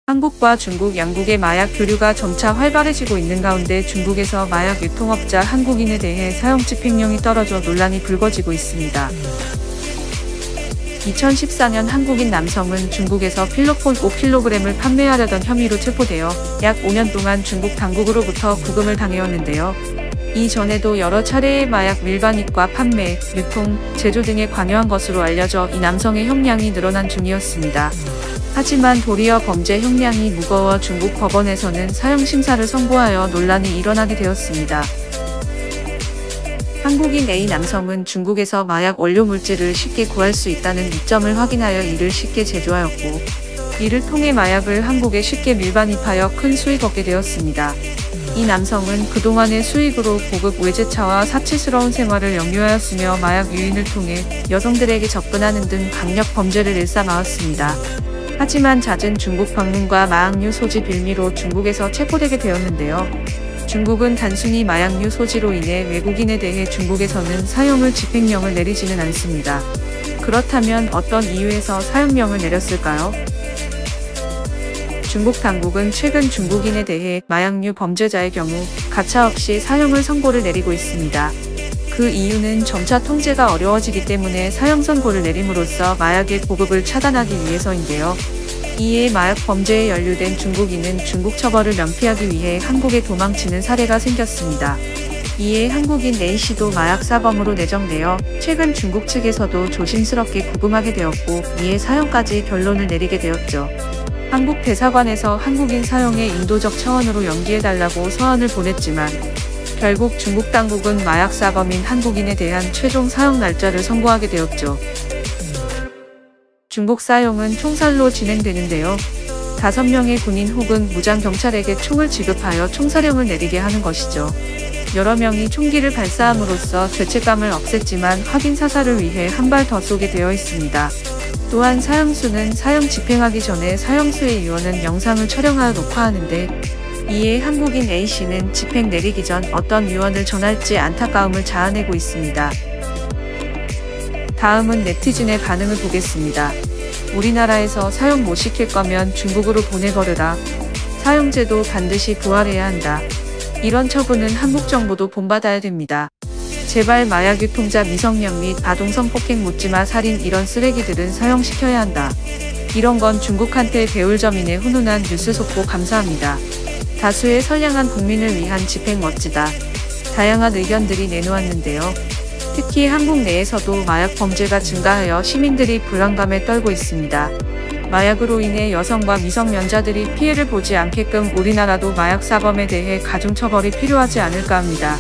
한국과 중국 양국의 마약 교류가 점차 활발해지고 있는 가운데 중국에서 마약 유통업자 한국인에 대해 사형 집행령이 떨어져 논란이 불거지고 있습니다. 2014년 한국인 남성은 중국에서 필로폰 5kg을 판매하려던 혐의로 체포되어 약 5년 동안 중국 당국으로부터 구금을 당해왔는데요. 이전에도 여러 차례의 마약 밀반입과 판매, 유통, 제조 등에 관여한 것으로 알려져 이 남성의 형량이 늘어난 중이었습니다. 하지만 도리어 범죄 형량이 무거워 중국 법원에서는 사형 심사를 선고하여 논란이 일어나게 되었습니다. 한국인 A 남성은 중국에서 마약 원료 물질을 쉽게 구할 수 있다는 이점을 확인하여 이를 쉽게 제조하였고, 이를 통해 마약을 한국에 쉽게 밀반입하여 큰 수익을 얻게 되었습니다. 이 남성은 그동안의 수익으로 고급 외제차와 사치스러운 생활을 영유하였으며 마약 유인을 통해 여성들에게 접근하는 등 강력 범죄를 일삼아왔습니다. 하지만 잦은 중국 방문과 마약류 소지 빌미로 중국에서 체포되게 되었는데요. 중국은 단순히 마약류 소지로 인해 외국인에 대해 중국에서는 사형을 집행령을 내리지는 않습니다. 그렇다면 어떤 이유에서 사형령을 내렸을까요? 중국 당국은 최근 중국인에 대해 마약류 범죄자의 경우 가차없이 사형을 선고를 내리고 있습니다. 그 이유는 점차 통제가 어려워지기 때문에 사형 선고를 내림으로써 마약의 보급을 차단하기 위해서인데요. 이에 마약 범죄에 연루된 중국인은 중국 처벌을 면피하기 위해 한국에 도망치는 사례가 생겼습니다. 이에 한국인 A씨도 마약 사범으로 내정되어 최근 중국 측에서도 조심스럽게 구금하게 되었고, 이에 사형까지 결론을 내리게 되었죠. 한국 대사관에서 한국인 사형의 인도적 차원으로 연기해달라고 서한을 보냈지만 결국 중국 당국은 마약 사범인 한국인에 대한 최종 사형 날짜를 선고하게 되었죠. 중국 사형은 총살로 진행되는데요. 5명의 군인 혹은 무장경찰에게 총을 지급하여 총사령을 내리게 하는 것이죠. 여러 명이 총기를 발사함으로써 죄책감을 없앴지만 확인 사살을 위해 한 발 더 쏘게 되어 있습니다. 또한 사형수는 사형 집행하기 전에 사형수의 의원은 영상을 촬영하여 녹화하는데, 이에 한국인 A씨는 집행 내리기 전 어떤 유언을 전할지 안타까움을 자아내고 있습니다. 다음은 네티즌의 반응을 보겠습니다. 우리나라에서 사형 못 시킬 거면 중국으로 보내버려라. 사형제도 반드시 부활해야 한다. 이런 처분은 한국 정부도 본받아야 됩니다. 제발 마약 유통자 미성년 및 아동 성폭행 묻지마 살인 이런 쓰레기들은 사형시켜야 한다. 이런 건 중국한테 배울 점이네. 훈훈한 뉴스 속보 감사합니다. 다수의 선량한 국민을 위한 집행 멋지다. 다양한 의견들이 내놓았는데요. 특히 한국 내에서도 마약 범죄가 증가하여 시민들이 불안감에 떨고 있습니다. 마약으로 인해 여성과 미성년자들이 피해를 보지 않게끔 우리나라도 마약 사범에 대해 가중처벌이 필요하지 않을까 합니다.